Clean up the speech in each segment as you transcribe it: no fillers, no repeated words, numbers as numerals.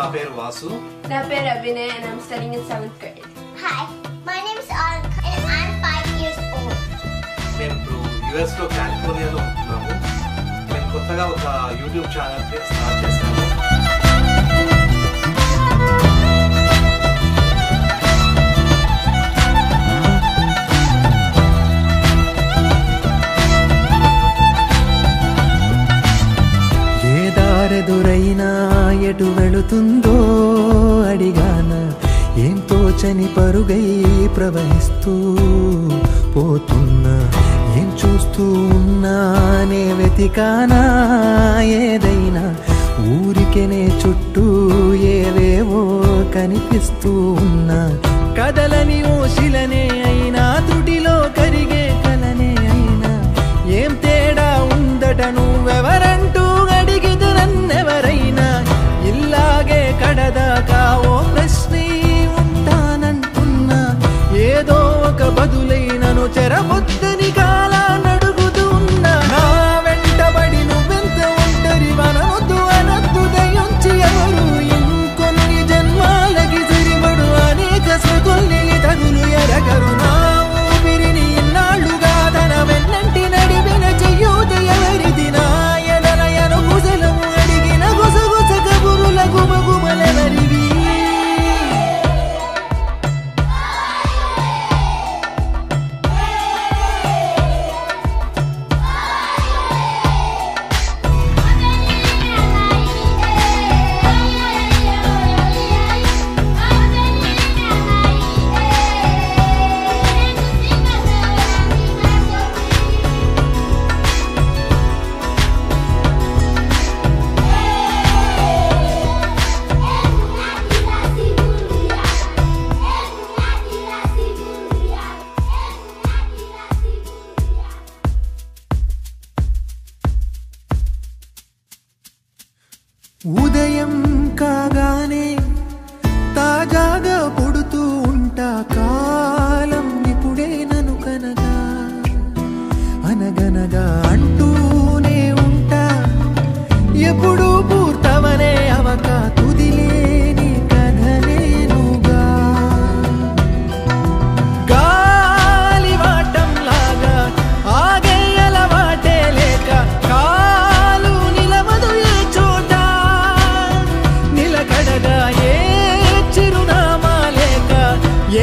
నా పేరు వాసు. నా పేరు Abhinay and I'm studying in 7th grade. Hi, my name is Anka and I'm 5 years old. మేము ఇప్పుడు US లో కాలిఫోర్నియాలో ఉంటున్నాము. మేము కొత్తగా ఒక యూట్యూబ్ ఛానల్ స్టార్ట్ చేశాము. ఎదురైనా ఎటు వెళుతుందో అడిగాన ఏం తోచని పరుగై ప్రవహిస్తూ పోతున్నా ఏం చూస్తూ ఉన్నానే వెతికానా ఏదైనా ఊరికెనే చుట్టూ ఏవేవో కనిపిస్తూ ఉన్నా కదలని ఓశిలనే అయినా త్రుటిలో కరిగే కలనే అయినా ఏం తేడా ఉందట నువ్వెవరంటూ అడిగిదు నన్నెవరైనా ఇల్లాగే కడదాకా ఓ ప్రశ్నే ఉంటానంటున్నా ఏదో ఒక బదులైనను చెరబొద్దని కాలానడుగుతూ ఉన్నా నా వెంటబడి నువ్వెంత ఒంటరి వనవద్దు అనద్దు దయించి ఎవరు ఇంకొన్ని జన్మాలకి సరిపడు అనేక స్మృతుల్ని తగులు ఎరగరు నా ఊపిరిని ఇన్నాళ్ళుగా తన వెన్నంటి నడిపిన చెయ్యూత ఎవరిది నా ఎదలయను గుసలము అడిగిన గుసగుస కబురుల గుమగుమలెవరివి ఉదయం కాగానే తాజాగా పుడుతూ ఉంటా కాలం ఇప్పుడే నన్ను కనగా అనగనగా అంటూనే ఉంటా ఎప్పుడు పూర్తవనే అవక తుదిలేని కథనేనుగా గాలి వాటంలాగా ఆగేయల వాటే లేక కాలు నిలవదు ఏ చోట నిలకడగా ఏ చిరునామా లేక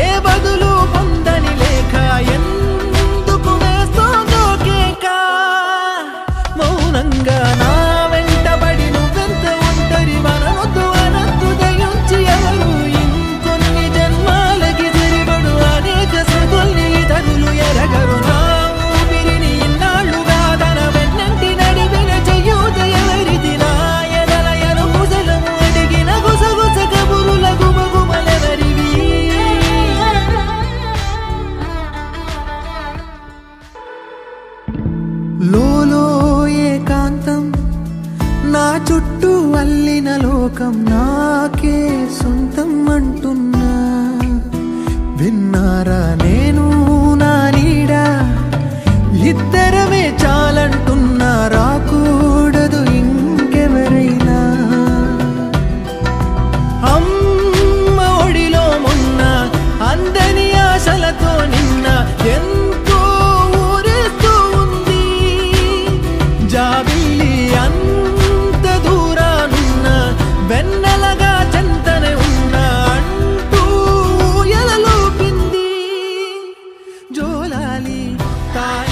ఏ బదులు పొందని లేక ఎందుకు వేస్తోందో కేక మౌనంగా నా వెంటబడి నువ్వెంత ఒంటరి వనవద్దు అనద్దు దయించి ఎవరు ఇంకొన్ని జన్మాలకి సరిపడు అనేక స్మృతుల్ని తగులు ఎరగరు నా ఊపిరిని ఇన్నాళ్ళుగా తన వెన్నంటి నడిపిన చెయ్యూత ఎవరిది నా ఎదలయను గుసలము అడిగిన గుసగుస కబురుల గుమగుమలెవరివి లోలో ఏకాంతం నా చుట్టూ అల్లిన లోకం నాకే సొంతం అంటున్నా విన్నారా నేను నా నీడా ఇద్దరమే చాలంటున్నా రాకూడదు ఇంకెవరైనా అమ్మ ఒడిలో మొన్న అందని ఆశలతో నిన్న ఎంతో ఊరేస్తూ ఉంది జాబిల్లి అంత దూరానున్న వెన్నెలగా చెంతనే ఉన్నా అంటూ ఎలలోపింది జోలాలి తాయి